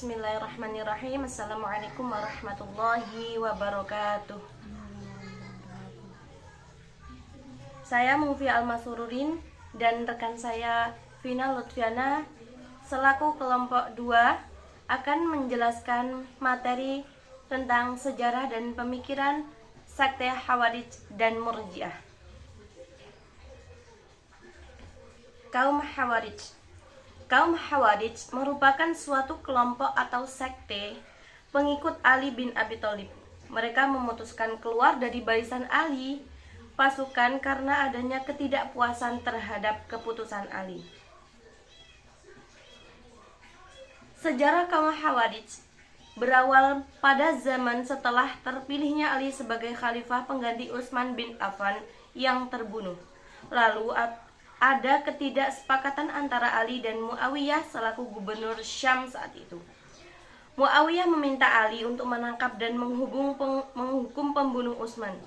Bismillahirrahmanirrahim. Assalamualaikum warahmatullahi wabarakatuh. Saya Mufia Almasururin dan rekan saya Vina Lutfiana selaku kelompok 2 akan menjelaskan materi tentang sejarah dan pemikiran sekte Khawarij dan Murji'ah. Kaum Khawarij merupakan suatu kelompok atau sekte pengikut Ali bin Abi Thalib. Mereka memutuskan keluar dari barisan Ali pasukan karena adanya ketidakpuasan terhadap keputusan Ali. Sejarah kaum Khawarij berawal pada zaman setelah terpilihnya Ali sebagai khalifah pengganti Utsman bin Affan yang terbunuh. Lalu ada ketidaksepakatan antara Ali dan Muawiyah selaku gubernur Syam saat itu. Muawiyah meminta Ali untuk menangkap dan menghukum pembunuh Utsman.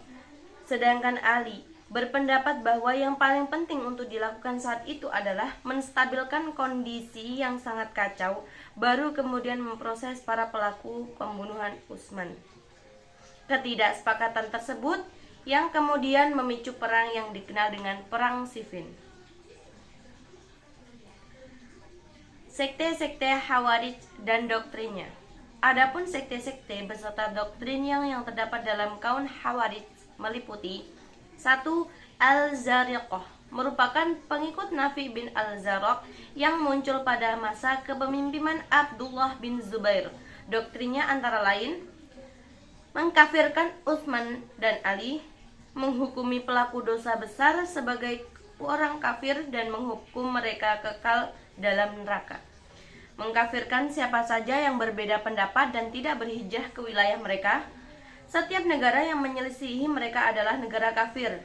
Sedangkan Ali berpendapat bahwa yang paling penting untuk dilakukan saat itu adalah menstabilkan kondisi yang sangat kacau, baru kemudian memproses para pelaku pembunuhan Utsman. Ketidaksepakatan tersebut yang kemudian memicu perang yang dikenal dengan Perang Siffin. Sekte-sekte Khawarij dan doktrinnya. Adapun sekte-sekte beserta doktrin yang terdapat dalam kaum Khawarij meliputi 1. Al-Zariqah, merupakan pengikut Nafi bin Al-Zaraq yang muncul pada masa kepemimpinan Abdullah bin Zubair. Doktrinnya antara lain mengkafirkan Utsman dan Ali, menghukumi pelaku dosa besar sebagai orang kafir dan menghukum mereka kekal dalam neraka, mengkafirkan siapa saja yang berbeda pendapat dan tidak berhijrah ke wilayah mereka. Setiap negara yang menyelisihi mereka adalah negara kafir.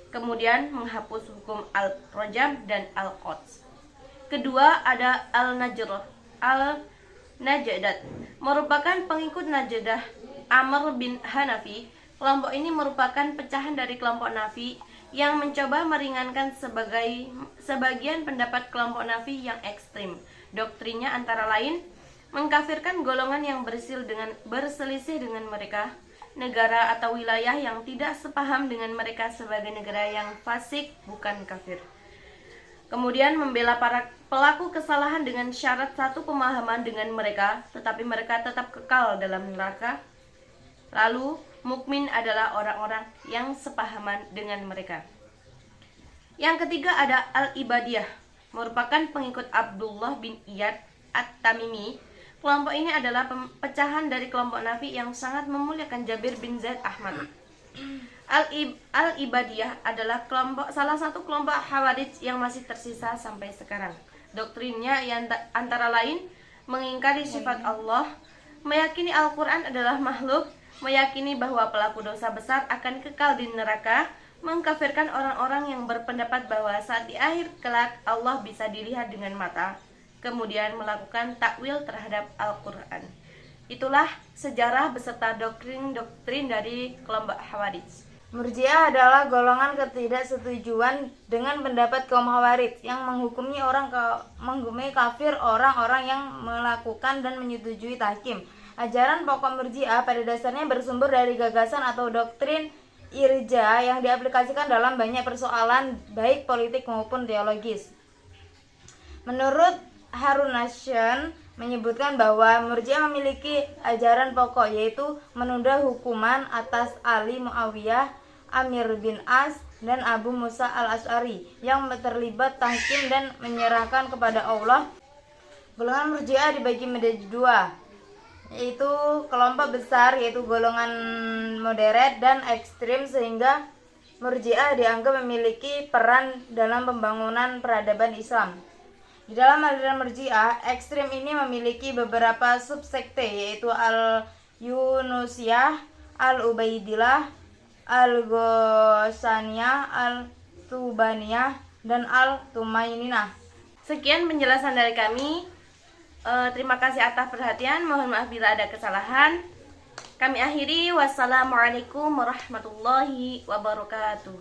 Kemudian menghapus hukum Al-Rajam dan Al-Quds. Kedua ada Al-Najdat, merupakan pengikut Najdah Amr bin Hanafi. Kelompok ini merupakan pecahan dari kelompok Nafi yang mencoba meringankan sebagian pendapat kelompok Nafi yang ekstrim. Doktrinnya antara lain mengkafirkan golongan yang berselisih dengan mereka, negara atau wilayah yang tidak sepaham dengan mereka sebagai negara yang fasik bukan kafir. Kemudian membela para pelaku kesalahan dengan syarat satu pemahaman dengan mereka, tetapi mereka tetap kekal dalam neraka. Lalu mukmin adalah orang-orang yang sepahaman dengan mereka. Yang ketiga ada Al-Ibadiyah, merupakan pengikut Abdullah bin Iyad At-Tamimi. Kelompok ini adalah pecahan dari kelompok Nafi yang sangat memuliakan Jabir bin Zaid Ahmad. Al-Ibadiyah adalah salah satu kelompok Khawarij yang masih tersisa sampai sekarang. Doktrinnya yang antara lain mengingkari sifat Allah, meyakini Al-Quran adalah makhluk, meyakini bahwa pelaku dosa besar akan kekal di neraka, mengkafirkan orang-orang yang berpendapat bahwa saat di akhir kelak Allah bisa dilihat dengan mata, kemudian melakukan takwil terhadap Al-Quran. Itulah sejarah beserta doktrin dari kelompok Khawarij. Murji'ah adalah golongan ketidaksetujuan dengan pendapat kaum Khawarij yang menghukumi kafir orang-orang yang melakukan dan menyetujui tahkim. Ajaran pokok Murji'ah pada dasarnya bersumber dari gagasan atau doktrin irja yang diaplikasikan dalam banyak persoalan baik politik maupun teologis. Menurut Harun Nashon menyebutkan bahwa Murji'ah memiliki ajaran pokok, yaitu menunda hukuman atas Ali Muawiyah, Amir bin As, dan Abu Musa al-Asy'ari yang terlibat tahkim dan menyerahkan kepada Allah. Golongan Murji'ah dibagi menjadi 2, yaitu kelompok besar, yaitu golongan moderat dan ekstrim, sehingga Murji'ah dianggap memiliki peran dalam pembangunan peradaban Islam. Di dalam aliran Murji'ah, ekstrim ini memiliki beberapa subsekte, yaitu Al-Yunusiyah, Al-Ubaidillah, Al-Ghosaniyah, Al-Tubaniyah, dan Al-Tumaininah. Sekian penjelasan dari kami. Terima kasih atas perhatian. Mohon maaf bila ada kesalahan. Kami akhiri. Wassalamualaikum warahmatullahi wabarakatuh.